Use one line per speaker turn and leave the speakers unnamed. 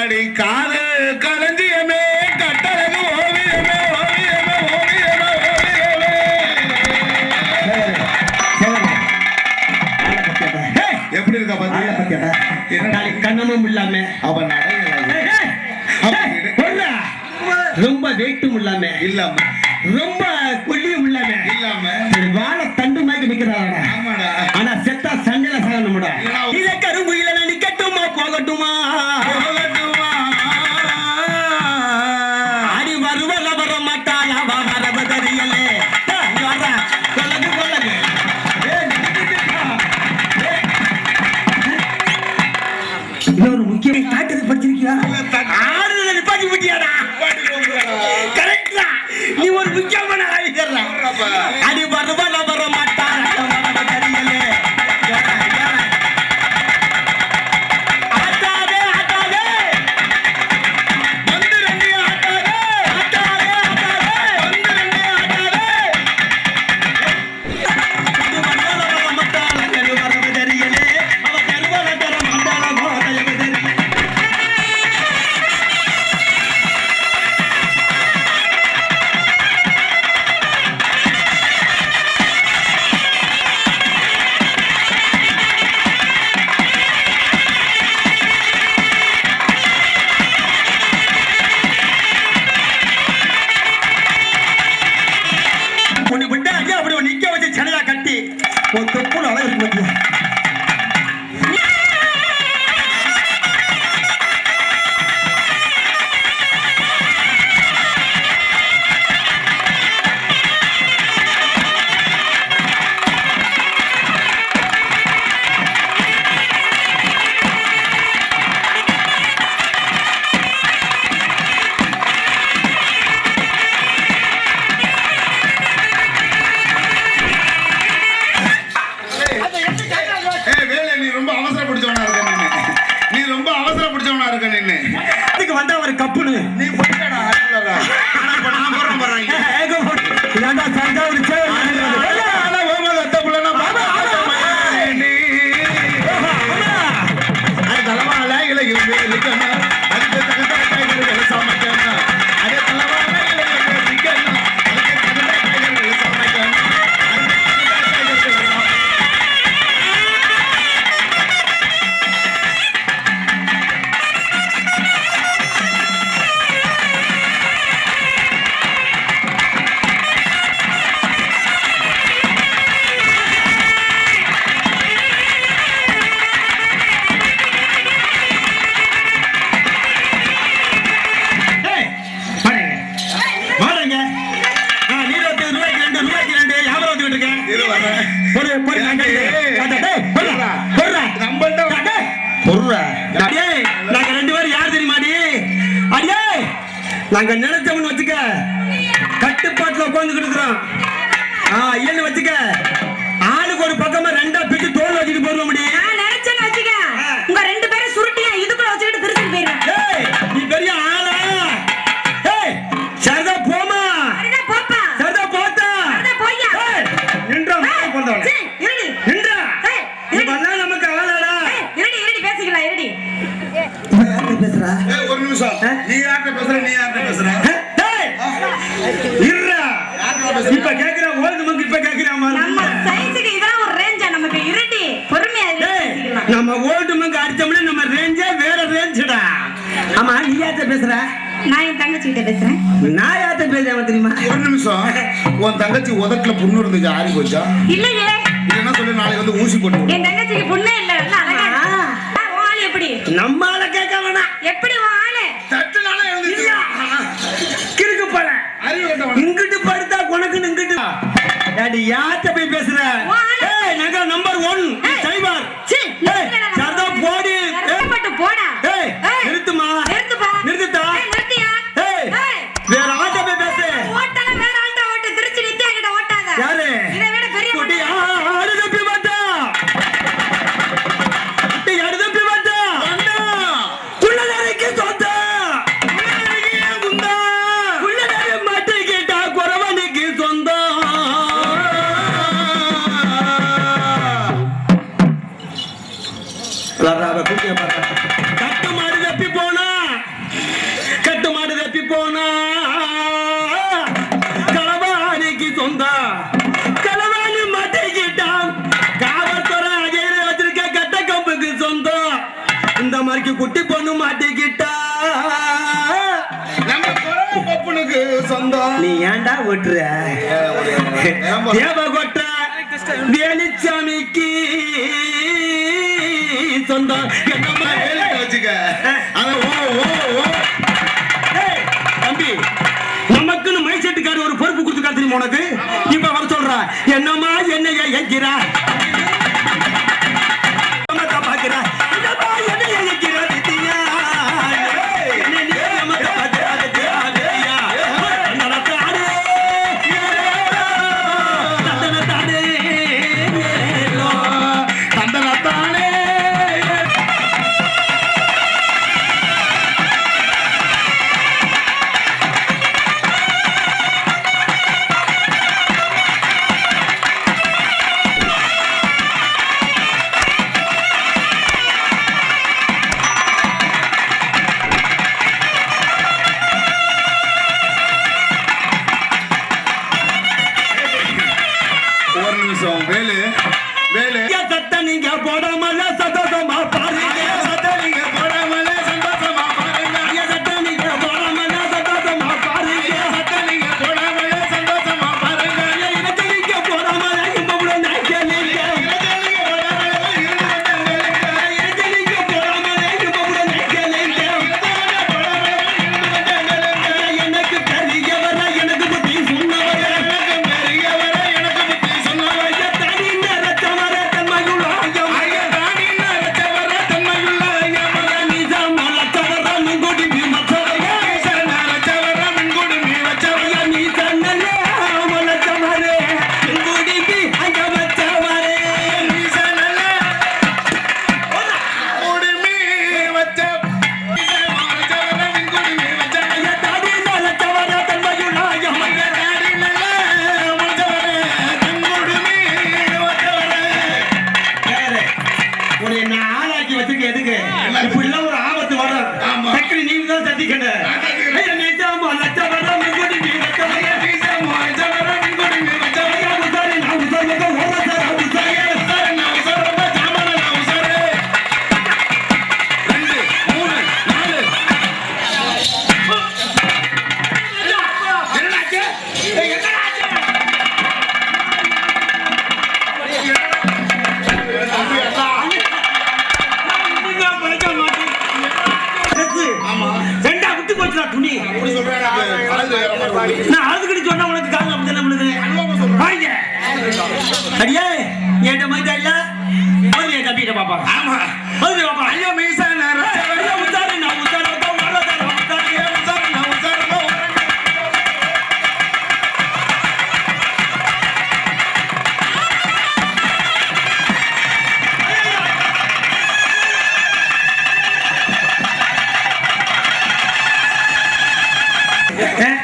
அடி காதல் களஞ்சியமே கட்டழகு ஓவியமே ஓவியமே ஓவியமே ஓவியமே. எப்படி இருக்கா பாத்தியா?
கண்ணமும் இல்லாம
அவன்
ரொம்ப வெயிட்டும் இல்லாம ரொம்ப கொல்லியும் இல்லாம வாழை தண்டு மாதிரி நிக்கிறாடா. ஆனா செத்தா சண்டையில சாகணும்டா. இத கரும்பு இல்ல நிக்கட்டுமா போகட்டுமா அடி வருவல வர மாட்டாளா வரவ தெரியலே கொலகு கொலகு. இன்னொரு முக்கிய காட்டுறது படிச்சிருக்கியா? ஆறுதல் நிப்பாட்டி விட்டியாடா. கரெக்டா நீ ஒரு முக்கியமான ஆளுகிறா. அடி வருவல வர மாட்டாளா வரவ தெரியலே நாங்க நினைச்சவன்னு வச்சுக்க கட்டுப்பாட்டுல உட்கார்ந்து இருக்கிறோம். இல்லன்னு வச்சுக்க ஆளுக்கு ஒரு பக்கமா ரெண்டா பிரிச்சு தோல் வச்சுட்டு போக முடியும்.
நான் நினைச்சேன்னு வச்சுக்க உங்க ரெண்டு பேரும் சுருட்டியா இதுக்குள்ள வச்சுட்டு பிரிச்சுட்டு போயிடுறேன்.
நீ பெரிய ஆளா? சரிதா போமா
சரிதா போப்பா
சரிதா போத்தா
சரிதா போய்யா
நின்றா போறதவள
சீ இருடி
நின்றா நீ வந்தா நமக்கு ஆளாடா.
இருடி பேசிக்கலாம் இருடி.
யார்கிட்ட பேசுறா?
ஒரு நிமிஷம். நீ யார்கிட்ட பேசுற? நீ யார்கிட்ட பேசுற?
இருடா. இப்ப கேக்குற ஓல்ட் மங்க இப்ப கேக்குற மாதிரி
நம்ம சைஸ்க்கு இதெல்லாம் ஒரு ரேஞ்சா நமக்கு இருடி பொறுமையா பேசிக்கலாம்.
நம்ம ஓல்ட் மங்க அடிச்சோம்னா நம்ம ரேஞ்சே வேற ரேஞ்சுடா. ஆமா நீ யார்கிட்ட பேசுற?
நான் என் தங்கச்சி கிட்ட பேசுறேன்.
நான் யார்கிட்ட பேசுறேன் தெரியுமா?
ஒரு நிமிஷம். உன் தங்கச்சி உதட்டுல புண்ணு இருந்துச்சு ஆறி போச்சா?
இல்லையே.
என்ன சொல்லு நாளைக்கு வந்து ஊசி போட்டு.
என் தங்கச்சிக்கு புண்ணே இல்ல நல்லா அழகா. உன் ஆளு எப்படி?
நம்ம ஆள கேட்க வேணாம்.
எப்படி உன் ஆளு?
தட்டுனால எழுந்துச்சு.
கிறுக்கு போல.
அறிவு கட்டவன.
இங்கிட்டு படுத்தா உனக்கு இங்கிட்டு. டாடி யார்கிட்ட போய் பேசுற? ஏய் நங்க நம்பர் 1 சைபர்.
சீ.
சர்தா போடி.
மட்டும் போடா.
ஏய் நிறுத்துமா.
நிறுத்துப்பா.
நிறுத்துடா.
நிறுத்தியா?
ஏய் வேற ஆட்ட போய் பேசு.
ஓட்டல வேற ஆட்ட ஓட்டு திருச்சி நித்யா கிட்ட ஓட்டாத.
யாரு?
இதை விட பெரிய
குட்டி ஆடுதப்பி மாட்டா. குட்டி ஆடுதப்பி மாட்டா.
அண்ணா
வீட்டு குட்டி பொண்ணு மாட்டிக்கிட்டா
நம்ம குரங்கு பப்புனுக்கு சொந்தம்.
நீ ஏன்டா ஓட்டுற தேவகோட்டை வேலுச்சாமிக்கு சொந்தம். என்னம்மா
வச்சுக்க
தம்பி, நமக்குன்னு மைசெட்டுக்கார ஒரு பொறுப்பு கொடுத்துக்கா தெரியுமா உனக்கு? இப்ப வர சொல்ற என்னம்மா என்னைய எங்கிறா பாக்குறா
வேலு வேலு
சத்த நீங்க போடாமல சந்தோஷமா பாருங்க.
சத்த நீங்க போடாமல சந்தோஷமா பாருங்க.
சத்த நீங்க போடாமல சந்தோஷமா பாருங்க.
சத்த நீங்க போடாமல சந்தோஷமா பாருங்க.
எனக்கு நீங்க போடாமல இவ்வளவு நாய்க்கலீங்க. எனக்கு நீங்க போடாமல இவ்வளவு நாய்க்கலீங்க. எனக்கு பெரியவர எனக்கு புத்தி சொன்னவர துணி நான் அழுதுகிட்டு சொன்னா உனக்கு காலம் அப்படித்தானே விழுது. வாங்க அடியே என்கிட்ட மாதிரி இல்ல அவரு என் தம்பிகிட்ட பாப்பா. ஆமா அவரு